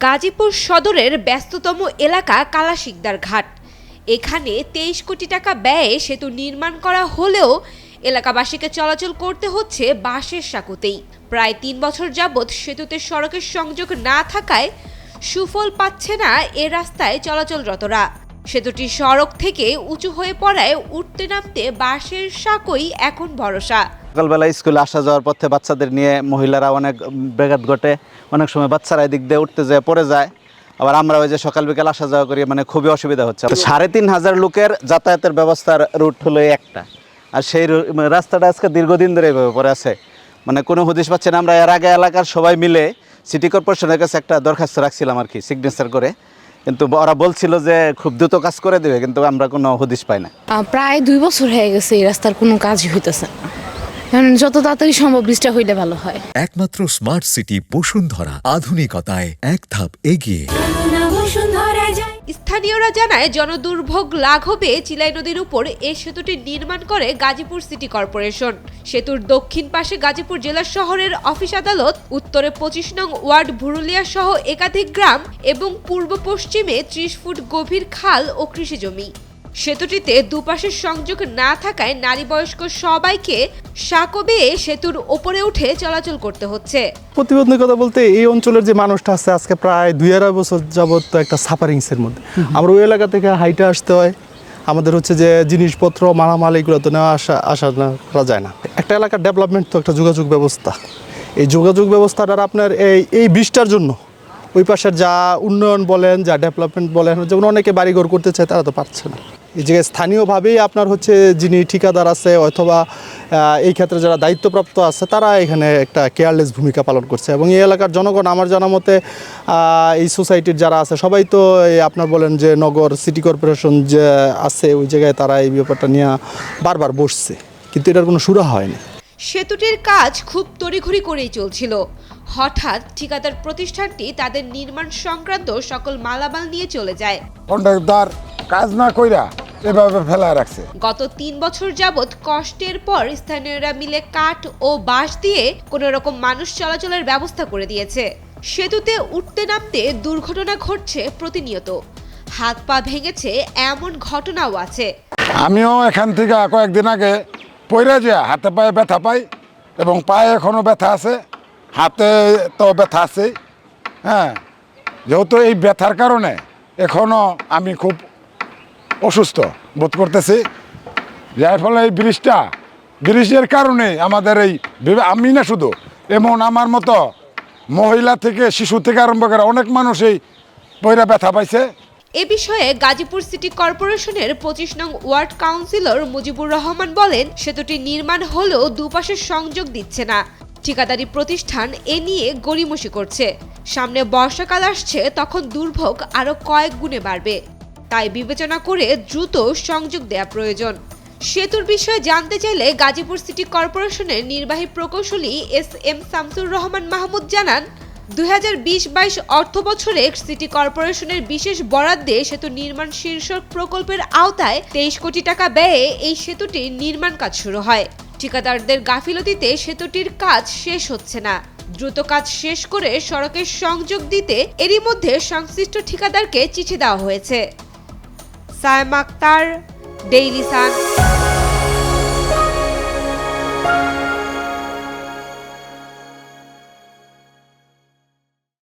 গাজীপুর সদরের ব্যস্ততম এলাকা কালাশিকদার ঘাট। এখানে 23 কোটি টাকা ব্যয়ে সেতু নির্মাণ করা হলেও এলাকাবাসীকে চলাচল করতে হচ্ছে বাঁশের সাঁকোতেই। প্রায় 3 বছর যাবৎ সেতুতে সড়কের সংযোগ না থাকায় সুফল পাচ্ছে না এ রাস্তায় চলাচলরতরা। সেতুটি সড়ক থেকে উঁচু হয়ে পড়ায় উঠতে নামতে বাঁশের সাঁকোই এখন ভরসা। সকালবেলা স্কুলে আসা যাওয়ার পথে বাচ্চাদের নিয়ে মহিলারা অনেক ব্যাঘাত ঘটে, অনেক সময় বাচ্চারা এদিক দিয়ে উঠতে যায় পড়ে যায়। আবার আমরা ওই যে সকাল বিকাল আসা যাওয়া করি, মানে খুবই অসুবিধা হচ্ছে। 3,500 লোকের যাতায়াতের ব্যবস্থার রুট হলো একটা, আর সেই রাস্তাটা আজকে দীর্ঘদিন ধরে এভাবে পড়ে আছে, মানে কোনো হদিশ পাচ্ছে না। আমরা এর আগে এলাকার সবাই মিলে সিটি কর্পোরেশনের কাছে একটা দরখাস্ত রাখছিলাম আর কি, সিগনেচার করে, কিন্তু ওরা বলছিল যে খুব দ্রুত কাজ করে দেবে, কিন্তু আমরা কোনো হদিশ পাই না। প্রায় 2 বছর হয়ে গেছে এই রাস্তার কোনো কাজই হইতেছে না। যত তাড়াতাড়ি সম্ভব ব্রিজটা হইলে ভালো হয়। একমাত্র স্মার্ট সিটি বসুন্ধরা, আধুনিকতায় এক ধাপ এগিয়ে। স্থানীয়রা জানায় জনদুর্ভোগ লাঘবে চিলাই নদীর উপর এই সেতুটি নির্মাণ করে গাজীপুর সিটি কর্পোরেশন। সেতুর দক্ষিণ পাশে গাজীপুর জেলা শহরের অফিস আদালত, উত্তরে 25 নং ওয়ার্ড ভুরুলিয়া সহ একাধিক গ্রাম এবং পূর্ব পশ্চিমে 30 ফুট গভীর খাল ও কৃষি জমি। সেতুটিতে দুপাশের সংযোগ না থাকায় নারী বয়স্ক সবাইকে সাঁকো বেয়ে সেতুর ওপরে উঠে চলাচল করতে হচ্ছে। প্রতিবন্ধকতা বলতে এই অঞ্চলের যে মানুষটা আছে আজকে প্রায় 2.5 বছর যাবত তো একটা সাফারিংসের মধ্যে। আমরা ওই এলাকা থেকে হাইটে আসতে হয়, আমাদের হচ্ছে যে জিনিসপত্র মালামাল এগুলো তো নেওয়া আসা না করা যায় না। একটা এলাকার ডেভেলপমেন্ট তো একটা যোগাযোগ ব্যবস্থা, এই যোগাযোগ ব্যবস্থাটার আপনার এই ব্রিজটার জন্য ওই পাশের যা উন্নয়ন বলেন, যা ডেভেলপমেন্ট বলেন, যেমন অনেকে বাড়িঘর করতে চায় তারা তো পারছে না। এই জায়গায় স্থানীয়ভাবেই আপনার হচ্ছে যিনি ঠিকাদার আছে অথবা এই ক্ষেত্রে যারা দায়িত্বপ্রাপ্ত আছে তারা এখানে একটা কেয়ারলেস ভূমিকা পালন করছে। এবং এই এলাকার জনগণ আমার জানা মতে এই সোসাইটির যারা আছে সবাই তো আপনার বলেন যে নগর সিটি কর্পোরেশন যে আছে ওই জায়গায় তারা এই ব্যাপারটা নিয়ে বারবার বসছে, কিন্তু এটার কোনো সুরাহা হয়নি। সেতুটির কাজ খুব তড়িঘড়ি করেই চলছিল। হঠাৎ ঠিকাদার প্রতিষ্ঠানটি তাদের নির্মাণ সংক্রান্ত সকল মালামাল নিয়ে চলে যায়। কন্ট্রাক্টর কাজ না কইরা এভাবে ফেলা রাখছে। গত 3 বছর যাবৎ কষ্টের পর স্থানীয়রা মিলে কাঠ ও বাঁশ দিয়ে কোনো রকম মানুষ চলাচলের ব্যবস্থা করে দিয়েছে। সেতুতে উঠতে নামতে দুর্ঘটনা ঘটছে প্রতিনিয়ত, হাত পা ভেঙেছে এমন ঘটনাও আছে। আমিও এখান থেকে কয়েকদিন আগে পইরা যা হাতে পায়ে ব্যথা পাই, এবং পায়ে এখনো ব্যথা আছে, হাতে তো ব্যথা আছে। হ্যাঁ, যেহেতু এই ব্যথার কারণে এখনো আমি খুব অসুস্থ বোধ করতেছি, যার ফলে এই ব্রিজের কারণে আমাদের এই আমি না শুধু, এমন আমার মতো মহিলা থেকে শিশু থেকে আরম্ভ করে অনেক মানুষ এই পয়রা ব্যথা পাইছে। এ বিষয়ে গাজীপুর সিটি কর্পোরেশনের 25 নং ওয়ার্ড কাউন্সিলর মুজিবুর রহমান বলেন, সেতুটি নির্মাণ হলেও দুপাশের সংযোগ দিচ্ছে না। ঠিকাদারি প্রতিষ্ঠান এ নিয়ে গড়িমসি করছে। সামনে বর্ষাকাল আসছে, তখন দুর্ভোগ আরো কয়েক গুণে বাড়বে। তাই বিবেচনা করে দ্রুত সংযোগ দেয়া প্রয়োজন। সেতুর বিষয়ে জানতে চাইলে গাজীপুর সিটি কর্পোরেশনের নির্বাহী প্রকৌশলী SM শামসুর রহমান মাহমুদ জানান, 2020-22 অর্থ বছরে সিটি কর্পোরেশনের বিশেষ বরাদ্দে সেতু নির্মাণ শীর্ষক প্রকল্পের আওতায় 23 কোটি টাকা ব্যয়ে এই সেতুটির নির্মাণ কাজ শুরু হয়। ঠিকাদারদের গাফিলতিতে সেতুটির কাজ শেষ হচ্ছে না। দ্রুত কাজ শেষ করে সড়কের সংযোগ দিতে এরই মধ্যে সংশ্লিষ্ট ঠিকাদারকে চিঠি দেওয়া হয়েছে। Sayema Akter, Daily Sun.